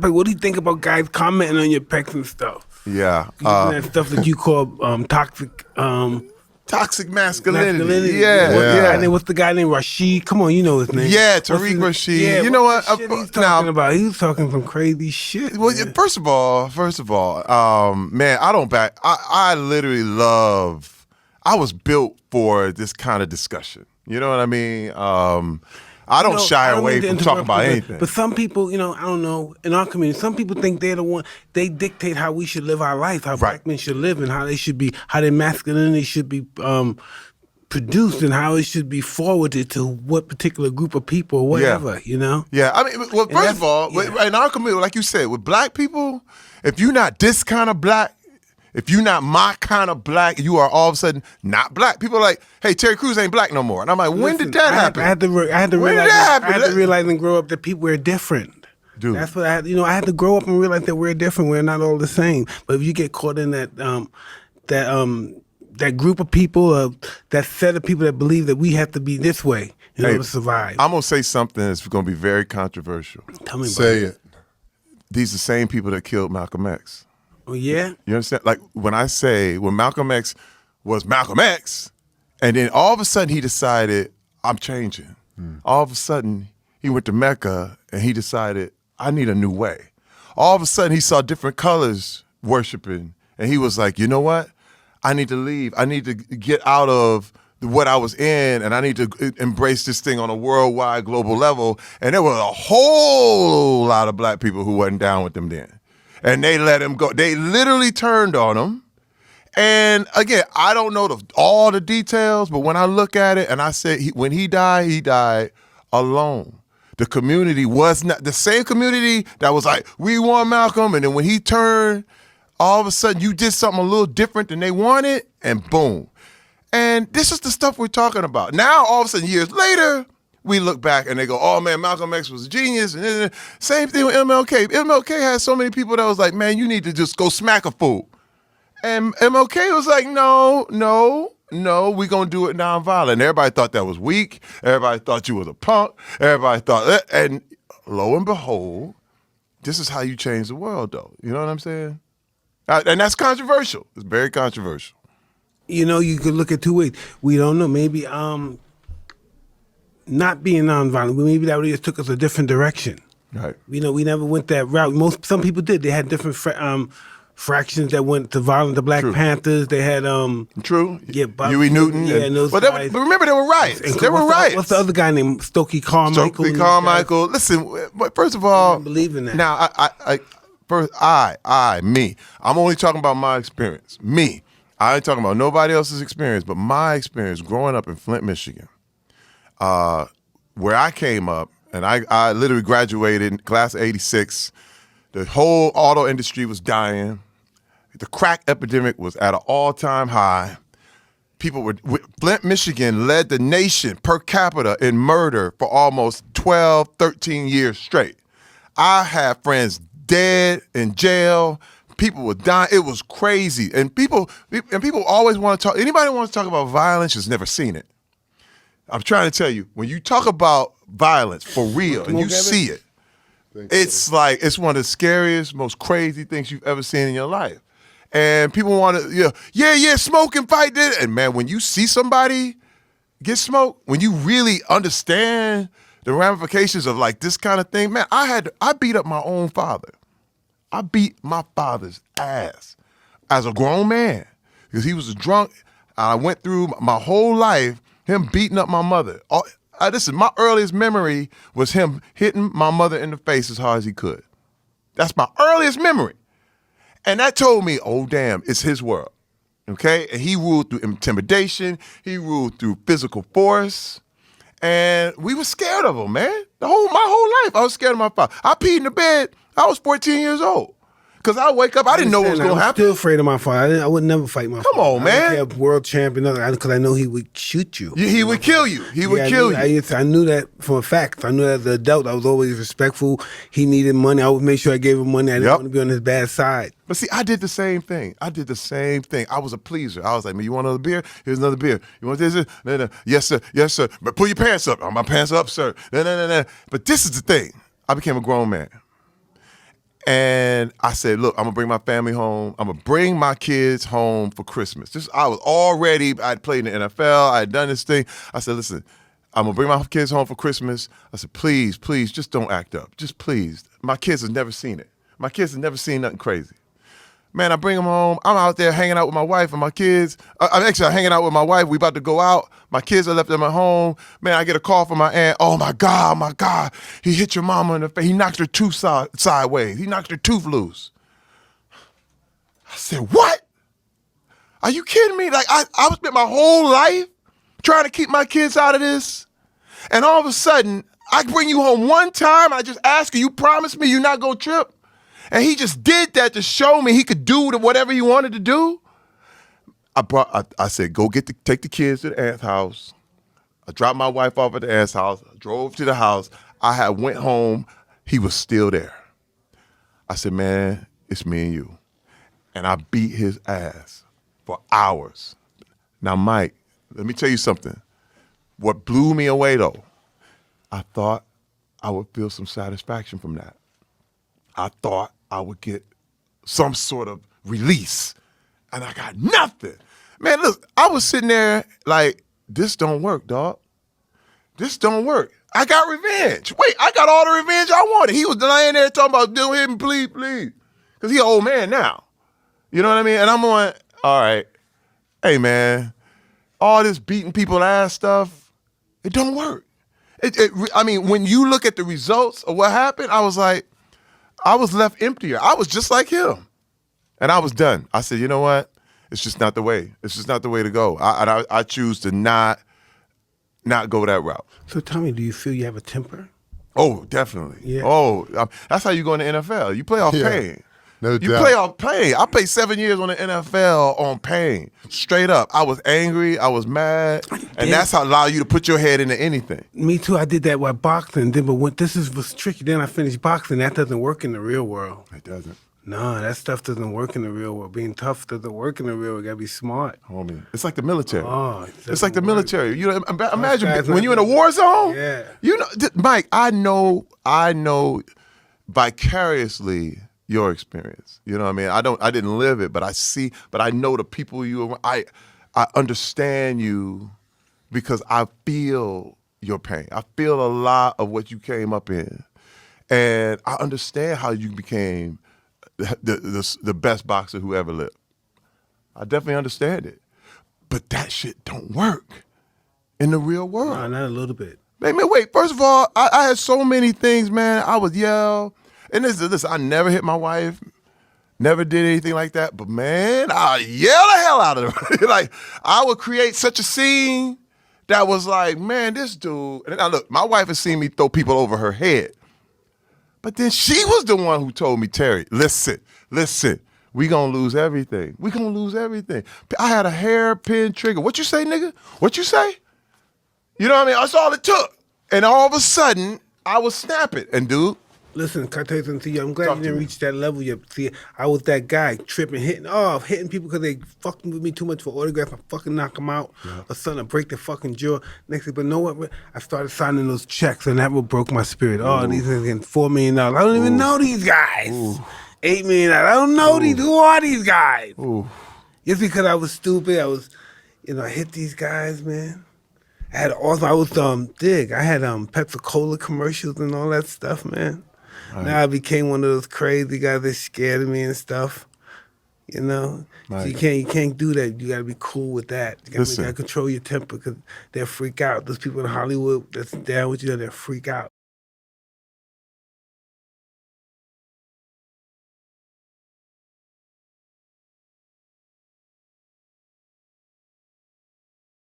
Like, what do you think about guys commenting on your pecs and stuff? Yeah. Using that stuff that you call toxic Toxic masculinity. masculinity. Yeah. What's the guy named Rashid? Come on, you know his name. Yeah, What's Tariq Rashid. Yeah, You know what? what? Shit he's talking about. He was talking some crazy shit. Well, man. first of all, man, I don't back. I literally love. I was built for this kind of discussion. You know what I mean? I don't shy away from talking about anything. But some people, I don't know, in our community, some people think they're the one, they dictate how we should live our life, how black men should live, and how they should be, how their masculinity should be produced, and how it should be forwarded to what particular group of people or whatever, Yeah, I mean, well, first of all, in our community, like you said, with black people, if you're not this kind of black, if you're not my kind of black, you are all of a sudden not black. People are like, hey, Terry Crews ain't black no more. And I'm like, when did that happen? I had to realize and grow up that people were different. Dude. That's what I had to grow up and realize that we're different. We're not all the same. But if you get caught in that group of people, that set of people that believe that we have to be this way in order to survive. I'm going to say something that's going to be very controversial. Tell me about Say it. These are the same people that killed Malcolm X. Oh, yeah? You understand? Like when Malcolm X was Malcolm X, and then all of a sudden he decided, I'm changing. All of a sudden he went to Mecca and he decided, I need a new way. All of a sudden he saw different colors worshiping, and he was like, you know what? I need to leave. I need to get out of what I was in, and I need to embrace this thing on a worldwide, global level. And there were a whole lot of black people who wasn't down with them then. And they let him go. They literally turned on him. And again, I don't know all the details, but when I look at it and I say when he died alone. The community was not the same community that was like, we want Malcolm. And then when he turned, all of a sudden you did something a little different than they wanted, and boom. And this is the stuff we're talking about. Now, all of a sudden, years later, we look back and they go, oh man, Malcolm X was a genius. And then, same thing with MLK. MLK had so many people that was like, man, you need to just go smack a fool. And MLK was like, no, we gonna do it nonviolent. Everybody thought that was weak. Everybody thought you was a punk. Everybody thought that. And lo and behold, this is how you change the world though. You know what I'm saying? And that's controversial. It's very controversial. You could look at two ways. We don't know. Maybe not being nonviolent, but maybe that really just took us a different direction. Right. We never went that route. Some people did. They had different fractions that went to violent. The Black Panthers. They had True. Yeah, Huey Newton. Yeah, and those but guys. But remember, there were riots. There were riots. What's the other guy named Stokely Carmichael? Stokely Carmichael. Listen, first of all, I don't believe in that. Now, I'm only talking about my experience. Me. I ain't talking about nobody else's experience, but my experience growing up in Flint, Michigan, where I came up, and I literally graduated in class of 86. The whole auto industry was dying. The crack epidemic was at an all-time high. Flint, Michigan led the nation per capita in murder for almost 12, 13 years straight. I had friends dead, in jail. People were dying. It was crazy. And people always want to talk. Anybody who wants to talk about violence has never seen it. I'm trying to tell you, when you talk about violence for real and you see it, it's like, it's one of the scariest, most crazy things you've ever seen in your life. And people want to, smoke and fight this. And man, when you see somebody get smoked, when you really understand the ramifications of like this kind of thing, man, I beat up my own father. I beat my father's ass as a grown man because he was a drunk. I went through my whole life him beating up my mother. Listen, my earliest memory was him hitting my mother in the face as hard as he could. That's my earliest memory. And that told me, oh, damn, it's his world, okay? And he ruled through intimidation. He ruled through physical force. And we were scared of him, man. My whole life, I was scared of my father. I peed in the bed. I was 14 years old. Because I wake up, I didn't know what was going to happen. I'm still afraid of my father. I would never fight my father. Come on, man. I don't care, world champion, because I know he would shoot you. He would kill you. He would kill you. I knew that for a fact. I knew that as an adult, I was always respectful. He needed money. I would make sure I gave him money. I didn't want to be on his bad side. But see, I did the same thing. I was a pleaser. I was like, man, you want another beer? Here's another beer. You want this? No. Yes, sir. Yes, sir. But pull your pants up. My pants up, sir. No. But this is the thing. I became a grown man. And I said, look, I'm gonna bring my family home. I'm gonna bring my kids home for Christmas. I'd played in the NFL, I had done this thing. I said, listen, I'm gonna bring my kids home for Christmas. I said, please, please, just don't act up. Just please. My kids have never seen it. My kids have never seen nothing crazy. Man, I bring them home. I'm out there hanging out with my wife and my kids. I'm hanging out with my wife. We about to go out. My kids are left them at home. Man, I get a call from my aunt. Oh my God. He hit your mama in the face. He knocked her tooth sideways. He knocked her tooth loose. I said, what? Are you kidding me? Like, I spent my whole life trying to keep my kids out of this. And all of a sudden, I bring you home one time. I just ask you promise me you're not going to trip? And he just did that to show me he could do whatever he wanted to do. I said, take the kids to the aunt's house. I dropped my wife off at the aunt's house. I drove to the house. Went home. He was still there. I said, man, it's me and you. And I beat his ass for hours. Now, Mike, let me tell you something. What blew me away, though, I thought I would feel some satisfaction from that. I thought I would get some sort of release, and I got nothing. Man, look, I was sitting there like, this don't work, dog. This don't work. I got revenge. Wait, I got all the revenge I wanted. He was lying there talking about, do him, please. Because he an old man now. You know what I mean? And I'm going, all right, hey, man, all this beating people ass stuff, it don't work. I mean, when you look at the results of what happened, I was like, I was left emptier. I was just like him. And I was done. I said, you know what? It's just not the way. It's just not the way to go. I choose to not go that route. So tell me, do you feel you have a temper? Oh, definitely. Yeah. Oh, that's how you go in the NFL. You play off pain. No doubt. You play off pain. I played 7 years on the NFL on pain. Straight up. I was angry. I was mad. And that's how allow you to put your head into anything. Me too. I did that with boxing. Then, but was tricky. Then I finished boxing. That doesn't work in the real world. It doesn't. No, that stuff doesn't work in the real world. Being tough doesn't work in the real world. You gotta be smart. Homie, it's like the military. Oh, it's like the military. You know, imagine guys when like you're in a war zone. Yeah. You know, Mike, I know vicariously your experience. You know what I mean? I didn't live it, but I know the people I understand you because I feel your pain. I feel a lot of what you came up in. And I understand how you became the best boxer who ever lived. I definitely understand it. But that shit don't work in the real world. No, not a little bit. Man, wait, first of all, I had so many things, man. I would yell. And listen, I never hit my wife, never did anything like that. But man, I yell the hell out of her. Like, I would create such a scene that was like, man, this dude. And now look, my wife has seen me throw people over her head. But then she was the one who told me, Terry, listen, we gonna lose everything. We gonna lose everything. I had a hairpin trigger. What you say, nigga? What you say? You know what I mean? That's all it took. And all of a sudden, I was snapping. And dude, Listen, can I tell you something to you? I'm glad Talk you to didn't me. reach that level yet. See, I was that guy tripping, hitting people because they fucking with me too much for autographs. I fucking knock them out or something, I break their fucking jaw. Next thing, but know what? I started signing those checks, and that what broke my spirit. Oh, these are getting $4 million. I don't even know these guys. $8 million. I don't know these. Who are these guys? Just because I was stupid, I hit these guys, man. I was Dig. I had Pepsi-Cola commercials and all that stuff, man. Right. Now I became one of those crazy guys that scared of me and stuff. You know, so you can't do that. You gotta be cool with that. You gotta control your temper because they'll freak out. Those people in Hollywood that's down with you, they'll freak out.